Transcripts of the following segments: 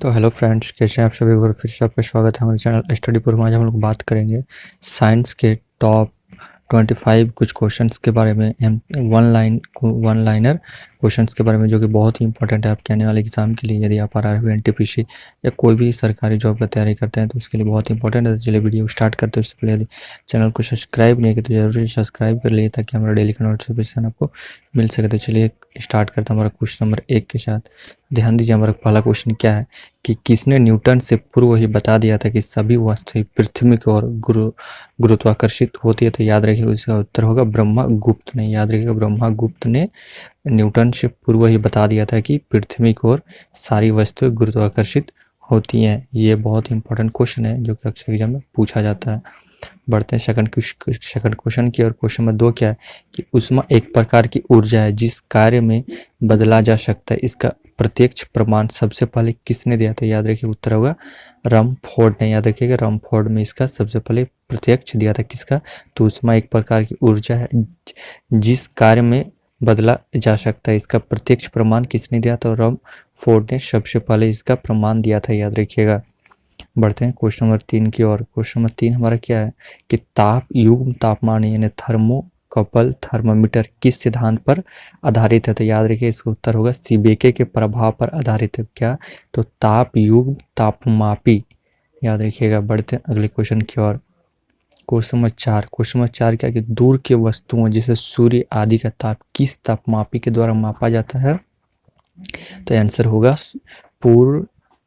तो hello friends, कैसे हैं आप सभी। एक बार फिर से आपका स्वागत है हमारे चैनल स्टडी पर। आज हम लोग बात करेंगे साइंस के टॉप 25 कुछ क्वेश्चंस के बारे में, वन लाइनर क्वेश्चंस के बारे में, जो कि बहुत ही इंपॉर्टेंट है आपके आने वाले एग्जाम के लिए। यदि आप आरआरबी, एनटीपीसी या कोई भी सरकारी जॉब का तैयारी करते हैं तो उसके लिए बहुत इंपॉर्टेंट है। तो चलिए वीडियो स्टार्ट करते हैं। उससे पहले यदि चैनल को सब्सक्राइब नहीं किया तो जरूर सब्सक्राइब कर लिए ताकि हमारा डेली का नोटिफिकेशन आपको मिल सके। तो चलिए स्टार्ट करते हैं हमारा क्वेश्चन नंबर 1 के साथ। ध्यान दीजिए, हमारा पहला क्वेश्चन क्या है कि किसने न्यूटन से पूर्व ही बता दिया था कि सभी वस्तुएं पृथ्वी की ओर गुरुत्वाकर्षित होती है। तो याद रखिएगा, इसका उत्तर होगा ब्रह्मगुप्त ने। याद रखिएगा, ब्रह्मगुप्त ने न्यूटन से पूर्व ही बता दिया था कि पृथ्वी की ओर सारी वस्तुएं गुरुत्वाकर्षित होती हैं। ये बहुत इंपॉर्टेंट क्वेश्चन है जो कि अक्सर एग्जाम में पूछा जाता है। बढ़ते हैं सेकंड क्वेश्चन की। और क्वेश्चन नंबर 2 क्या है कि ऊष्मा एक प्रकार की ऊर्जा है जिस कार्य में बदला जा सकता है। इसका प्रत्यक्ष प्रमाण सबसे पहले किसने दिया था? याद रखिए, उत्तर होगा रमफोर्ड ने। याद रखिएगा, रमफोर्ड में इसका सबसे पहले प्रत्यक्ष दिया था। किसका? तो ऊष्मा एक प्रकार की ऊर्जा है जिस कार्य में बदला जा सकता है। इसका प्रत्यक्ष प्रमाण किसने दिया था? रमफोर्ड ने सबसे पहले इसका प्रमाण दिया था। याद रखिएगा। बढ़ते हैं क्वेश्चन नंबर 3 की ओर। क्वेश्चन नंबर 3 हमारा क्या है कि युग्म तापमान यानी थर्मोकपल थर्मामीटर किस सिद्धांत पर आधारित है? तो याद रखिए, इसका उत्तर होगा सीबेके के प्रभाव पर आधारित है। क्या? तो ताप युग्म तापमापी। याद रखिएगा। बढ़ते हैं अगले क्वेश्चन की ओर। क्वेश्चन नंबर 4 क्या कि दूर के वस्तुओं जैसे सूर्य आदि का ताप किस तापमापी के द्वारा मापा जाता है? तो आंसर होगा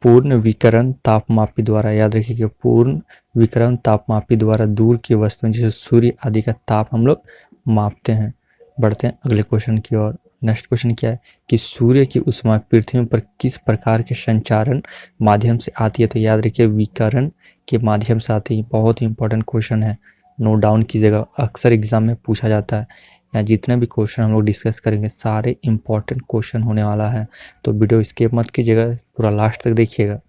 पूर्ण विकिरण तापमापी द्वारा। याद रखिए कि पूर्ण विकिरण तापमापी द्वारा दूर की वस्तुएं जैसे सूर्य आदि का ताप हम लोग मापते हैं। बढ़ते हैं अगले क्वेश्चन की ओर। नेक्स्ट क्वेश्चन क्या है कि सूर्य की ऊष्मा पृथ्वी पर किस प्रकार के संचारण माध्यम से आती है? तो याद रखिए, विकिरण के माध्यम से आती है। बहुत ही इंपॉर्टेंट क्वेश्चन है, नोट डाउन कीजिएगा, अक्सर एग्जाम में पूछा जाता है। या जितने भी क्वेश्चन हम लोग डिस्कस करेंगे सारे इंपॉर्टेंट क्वेश्चन होने वाला है, तो वीडियो स्किप मत कीजिएगा, पूरा लास्ट तक देखिएगा।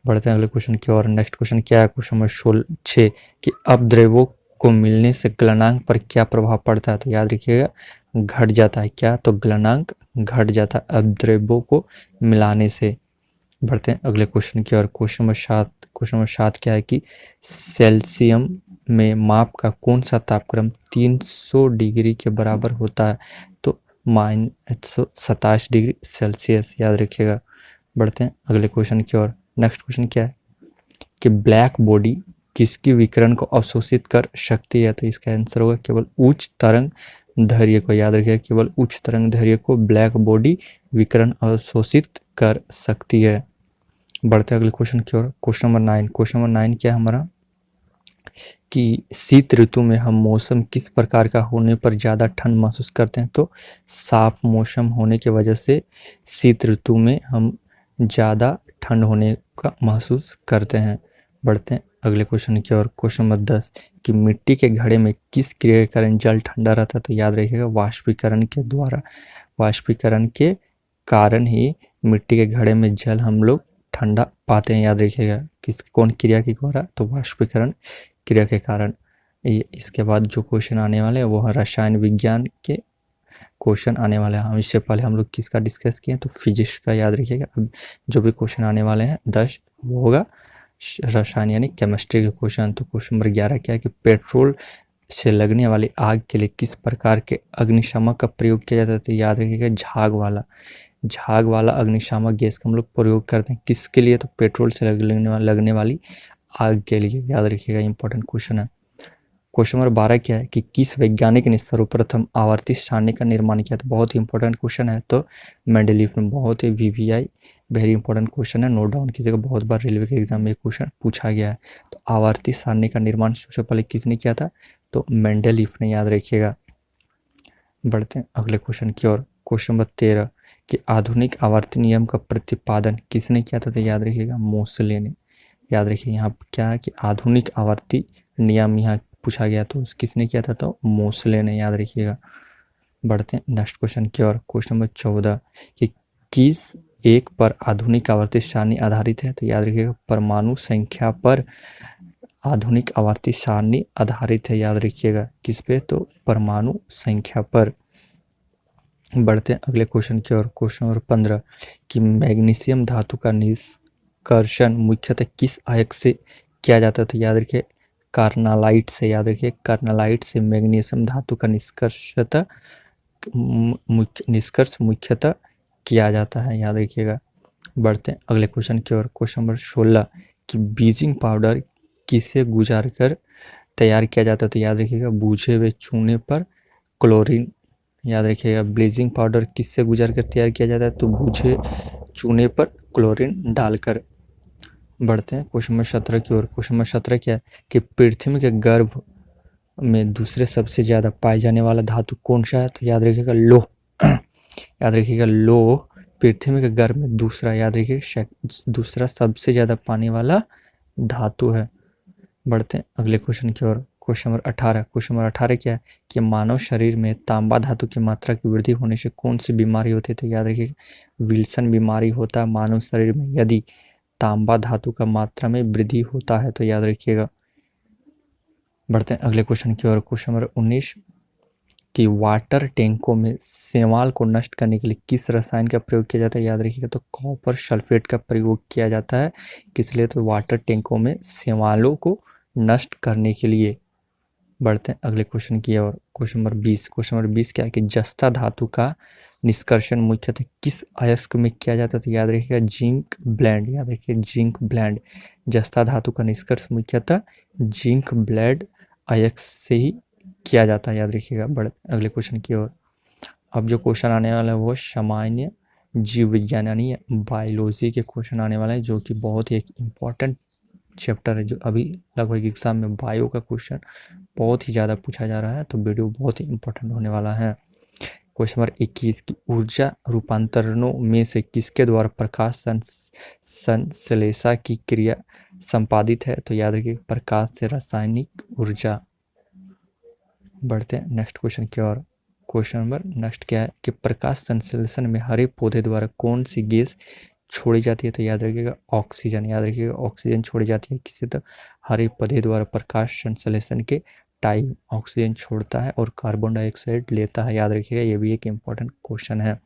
बढ़ते हैं अगले क्वेश्चन की ओर। नेक्स्ट क्वेश्चन क्या है? क्वेश्चन नंबर 6 कि अपद्रव्यों को मिलने से गलनांक पर क्या प्रभाव पड़ता है? तो याद रखिएगा, घट जाता है। क्या? तो गलनांक घट जाता है अपद्रव्यों को मिलाने से। बढ़ते हैं अगले क्वेश्चन की ओर। क्वेश्चन नंबर 7 क्या है कि सेल्सियम में माप का कौन सा तापक्रम 300 डिग्री के बराबर होता है? तो -127 डिग्री सेल्सियस। याद रखिएगा। बढ़ते हैं अगले क्वेश्चन की ओर। नेक्स्ट क्वेश्चन क्या है कि ब्लैक बॉडी किसकी विकिरण को अवशोषित कर सकती है? तो इसका आंसर होगा केवल उच्च तरंग दैर्घ्य को। याद रखिएगा, केवल उच्च तरंग दैर्घ्य को ब्लैक बॉडी विकिरण अवशोषित कर सकती है। बढ़ते अगले क्वेश्चन की ओर। क्वेश्चन नंबर 9 क्या है हमारा कि शीत ऋतु में हम मौसम किस प्रकार का होने पर ज़्यादा ठंड महसूस करते हैं? तो साफ मौसम होने की वजह से शीत ऋतु में हम ज़्यादा ठंड होने का महसूस करते हैं। बढ़ते हैं अगले क्वेश्चन की ओर। क्वेश्चन नंबर 10 कि मिट्टी के घड़े में किस क्रिया के कारण जल ठंडा रहता है? तो याद रखिएगा, वाष्पीकरण के द्वारा। वाष्पीकरण के कारण ही मिट्टी के घड़े में जल हम लोग ठंडा पाते हैं। याद रखिएगा, कौन क्रिया के द्वारा? तो वाष्पीकरण क्रिया के कारण। इसके बाद जो क्वेश्चन आने वाले हैं वो है रसायन विज्ञान के क्वेश्चन आने वाले हैं। हम इससे पहले हम लोग किसका डिस्कस किए तो फिजिक्स का। याद रखिएगा, अब जो भी क्वेश्चन आने वाले हैं 10 वो होगा रसायन यानी केमिस्ट्री के क्वेश्चन। तो क्वेश्चन नंबर 11 क्या है कि पेट्रोल से लगने वाली आग के लिए किस प्रकार के अग्निशामक का प्रयोग किया जाता है? तो याद रखिएगा, झाग वाला अग्निशामक गैस का हम लोग प्रयोग करते हैं। किसके लिए? तो पेट्रोल से लगने वाली आग के लिए। याद रखिएगा, इंपॉर्टेंट क्वेश्चन है। क्वेश्चन नंबर 12 क्या है कि किस वैज्ञानिक ने सर्वप्रथम आवर्ती सारणी का निर्माण किया? तो बहुत ही इंपॉर्टेंट क्वेश्चन है। तो मेंडलीफ में। बहुत ही वीवीआई वेरी इंपॉर्टेंट क्वेश्चन है, नोट डाउन कीजिएगा, बहुत बार रेलवे के एग्जाम में क्वेश्चन पूछा गया है। तो आवर्ती सारणी का निर्माण सबसे पहले किसने किया था? तो मेंडलीफ ने। याद रखिएगा। बढ़ते हैं अगले क्वेश्चन की ओर। क्वेश्चन नंबर 13 कि आधुनिक आवर्ती नियम का प्रतिपादन किसने किया था? तो याद रखिएगा, मोसले ने। याद रखिए, यहाँ क्या है कि आधुनिक आवर्ती नियम यहाँ पूछा गया तो किसने किया था? तो मोसले ने। याद रखिएगा। बढ़ते हैं नेक्स्ट क्वेश्चन की ओर। क्वेश्चन नंबर 14 कि किस एक पर आधुनिक आवर्ती सारणी आधारित है? तो याद रखिएगा, परमाणु संख्या पर आधुनिक आवर्ती सारणी आधारित है। याद रखिएगा, किस पे? तो परमाणु संख्या पर। बढ़ते हैं अगले क्वेश्चन की ओर। क्वेश्चन नंबर 15 कि मैग्नीशियम धातु का निष्कर्षण मुख्यतः किस अयस्क से किया जाता है? तो याद रखिए कार्नालाइट से। याद रखिए कार्नालाइट से मैग्नीशियम धातु का निष्कर्ष मुख्यतः किया जाता है, याद रखिएगा। बढ़ते हैं अगले क्वेश्चन की ओर। क्वेश्चन नंबर 16 कि ब्लीचिंग पाउडर किसे गुजार कर तैयार किया जाता है? तो याद रखिएगा बूझे हुए चूने पर क्लोरीन। याद रखिएगा ब्लीचिंग पाउडर किससे गुजार कर तैयार किया जाता है? तो बूझे चूने पर क्लोरीन डालकर। बढ़ते हैं क्वेश्चन नंबर 17 की ओर। क्वेश्चन नंबर 17 क्या है कि पृथ्वी के गर्भ में दूसरे सबसे ज़्यादा पाए जाने वाला धातु कौन सा है? तो याद रखिएगा लोह। याद रखिएगा लोह पृथ्वी के गर्भ में दूसरा, याद रखिए दूसरा सबसे ज़्यादा पाने वाला धातु है। बढ़ते हैं अगले क्वेश्चन की ओर। Question number 18। क्वेश्चन नंबर 18 क्या है कि मानव शरीर में तांबा धातु की मात्रा की वृद्धि होने से कौन सी बीमारी होती है? तो याद रखिए विल्सन बीमारी होता है मानव शरीर में यदि तांबा धातु का मात्रा में वृद्धि होता है, तो याद रखिएगा। बढ़ते हैं अगले क्वेश्चन की ओर। क्वेश्चन नंबर 19 कि वाटर टैंकों में शैवाल को नष्ट करने के लिए किस रसायन का प्रयोग किया जाता है? याद रखिएगा तो कॉपर सल्फेट का प्रयोग किया जाता है। किस लिए? तो वाटर टैंकों में शैवालों को नष्ट करने के लिए। बढ़ते हैं अगले क्वेश्चन की ओर। Question number 20। क्वेश्चन नंबर 20 क्या है कि जस्ता धातु का निष्कर्षण मुख्यतः किस अयस्क में किया जाता है? तो याद रखिएगा जिंक ब्लेंड। याद रखिए जिंक ब्लेंड। जस्ता धातु का निष्कर्ष मुख्यतः जिंक ब्लेंड अयस्क से ही किया जाता है, याद रखिएगा। बढ़ते अगले क्वेश्चन की ओर। अब जो क्वेश्चन आने वाला है वो सामान्य जीव विज्ञान यानी बायोलॉजी के क्वेश्चन आने वाला है, जो कि बहुत ही एक इम्पॉर्टेंट चैप्टर है। जो अभी लगभग एग्जाम में बायो का क्वेश्चन बहुत ही ज़्यादा पूछा जा रहा है, तो वीडियो बहुत ही इम्पोर्टेंट होने वाला है। क्वेश्चन नंबर 21 की ऊर्जा रूपांतरणों में से किसके द्वारा प्रकाश संश्लेषण की क्रिया संपादित है? तो याद रखिए प्रकाश से रासायनिक ऊर्जा। बढ़ते हैं नेक्स्ट क्वेश्चन की ओर। क्वेश्चन नंबर नेक्स्ट क्या है कि प्रकाश संश्लेषण में हरे पौधे द्वारा कौन सी गैस छोड़ी जाती है? तो याद रखिएगा ऑक्सीजन। याद रखिएगा ऑक्सीजन छोड़ी जाती है किससे? तो हरे पौधे द्वारा प्रकाश संश्लेषण के टाइम ऑक्सीजन छोड़ता है और कार्बन डाइऑक्साइड लेता है, याद रखिएगा। ये भी एक इम्पोर्टेंट क्वेश्चन है।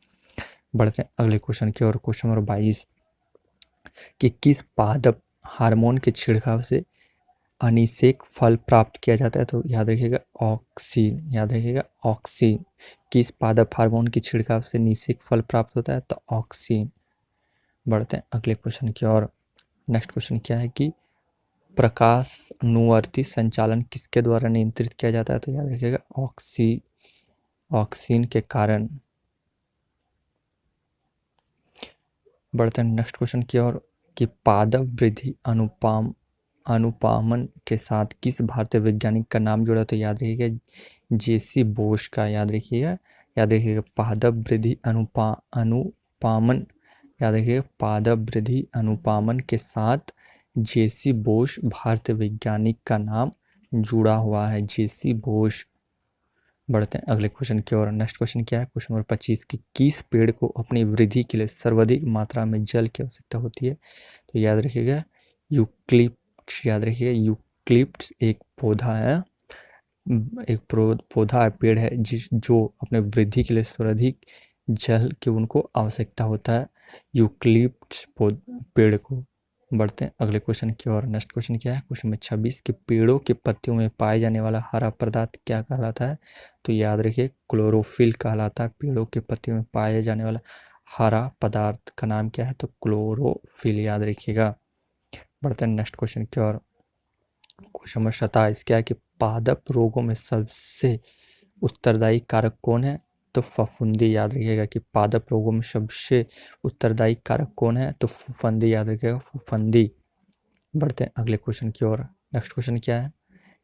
बढ़ते हैं अगले क्वेश्चन की ओर। क्वेश्चन नंबर 22 कि किस पादप हार्मोन के छिड़काव से अनिषेक फल प्राप्त किया जाता है? तो याद रखिएगा ऑक्सीन। याद रखिएगा ऑक्सीन। किस पादप हार्मोन के छिड़काव से निषेक फल प्राप्त होता है? तो ऑक्सीन। बढ़ते हैं अगले क्वेश्चन की ओर। नेक्स्ट क्वेश्चन क्या है कि प्रकाश अनुवर्ती संचालन किसके द्वारा नियंत्रित किया जाता है? तो याद रखिएगा ऑक्सीन के कारण। बढ़ते हैं नेक्स्ट क्वेश्चन की ओर कि पादप वृद्धि अनुपामन के साथ किस भारतीय वैज्ञानिक का नाम जुड़ा? तो याद रखिएगा जेसी बोस का। याद रखिएगा पादप वृद्धि अनुपामन। याद रखिएगा पादप वृद्धि अनुपामन के साथ जेसी बोस भारतीय वैज्ञानिक का नाम जुड़ा हुआ है, जेसी बोस। बढ़ते हैं अगले क्वेश्चन की ओर। नेक्स्ट क्वेश्चन क्या है? क्वेश्चन नंबर 25 कि किस पेड़ को अपनी वृद्धि के लिए सर्वाधिक मात्रा में जल की आवश्यकता होती है? तो याद रखिएगा यूक्लिप्टस। याद रखिएगा यूक्लिप्टस एक पौधा है, एक पौधा है, पेड़ है जो अपने वृद्धि के लिए सर्वाधिक जल की उनको आवश्यकता होता है, यूक्लिप्टस पेड़ को। बढ़ते हैं अगले क्वेश्चन की ओर। नेक्स्ट क्वेश्चन क्या है? क्वेश्चन में 26 के पेड़ों के पत्तियों में पाए जाने वाला हरा पदार्थ क्या कहलाता है? तो याद रखिए क्लोरोफिल कहलाता है। पेड़ों के पत्तियों में पाए जाने वाला हरा पदार्थ का नाम क्या है? तो क्लोरोफिल, याद रखिएगा। बढ़ते हैं नेक्स्ट क्वेश्चन की ओर। क्वेश्चन नंबर 27 क्या है कि पादप रोगों में सबसे उत्तरदायी कारक कौन है? तो फफूंदी। याद रखिएगा कि पादप रोगों में सबसे उत्तरदायी कारक कौन है? तो फफूंदी। याद रखिएगा फफूंदी। बढ़ते हैं अगले क्वेश्चन की ओर। नेक्स्ट क्वेश्चन क्या है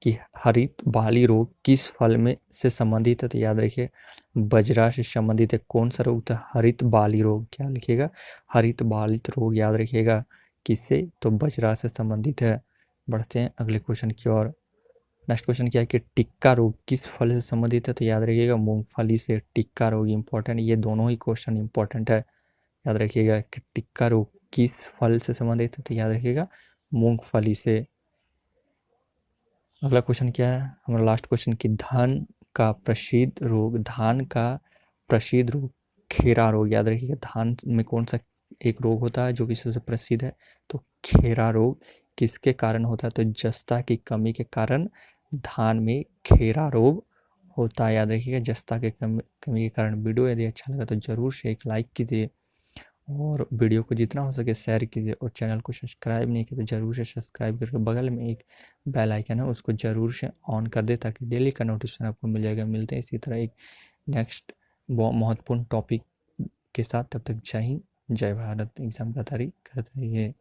कि हरित बाली रोग किस फल में से संबंधित है? तो याद रखिए बजरा से संबंधित है। कौन सा रोग था? हरित बाली रोग। क्या लिखिएगा? हरित बालित रोग। याद रखिएगा किससे? तो बजरा से संबंधित है। बढ़ते हैं अगले क्वेश्चन की ओर। नेक्स्ट क्वेश्चन क्या है कि टिक्का रोग किस फल से संबंधित है? तो याद रखिएगा मूंगफली से। टिक्का रोग इंपॉर्टेंट, ये दोनों ही क्वेश्चन इंपॉर्टेंट है। याद रखिएगा कि टिक्का रोग किस फल से संबंधित है? तो याद रखिएगा मूंगफली से। अगला क्वेश्चन क्या है? हमारा लास्ट क्वेश्चन कि धान का प्रसिद्ध रोग खेरा रोग, याद रखिएगा धान में कौन सा एक रोग होता है जो कि सबसे प्रसिद्ध है, तो खेरा रोग किसके कारण होता है, तो जस्ता की कमी के कारण धान में खेरा रोग होता है, याद रखिएगा जस्ता के कमी के कारण। वीडियो यदि अच्छा लगा तो ज़रूर से एक लाइक कीजिए और वीडियो को जितना हो सके शेयर कीजिए, और चैनल को सब्सक्राइब नहीं किया तो ज़रूर से सब्सक्राइब करके बगल में एक बेल आइकन है उसको ज़रूर से ऑन कर दे ताकि डेली का नोटिफिकेशन आपको मिल जाएगा। मिलते हैं इसी तरह एक नेक्स्ट महत्वपूर्ण टॉपिक के साथ, तब तक जय हिंद जय भारत। एग्जाम का तैयारी करते रहिए।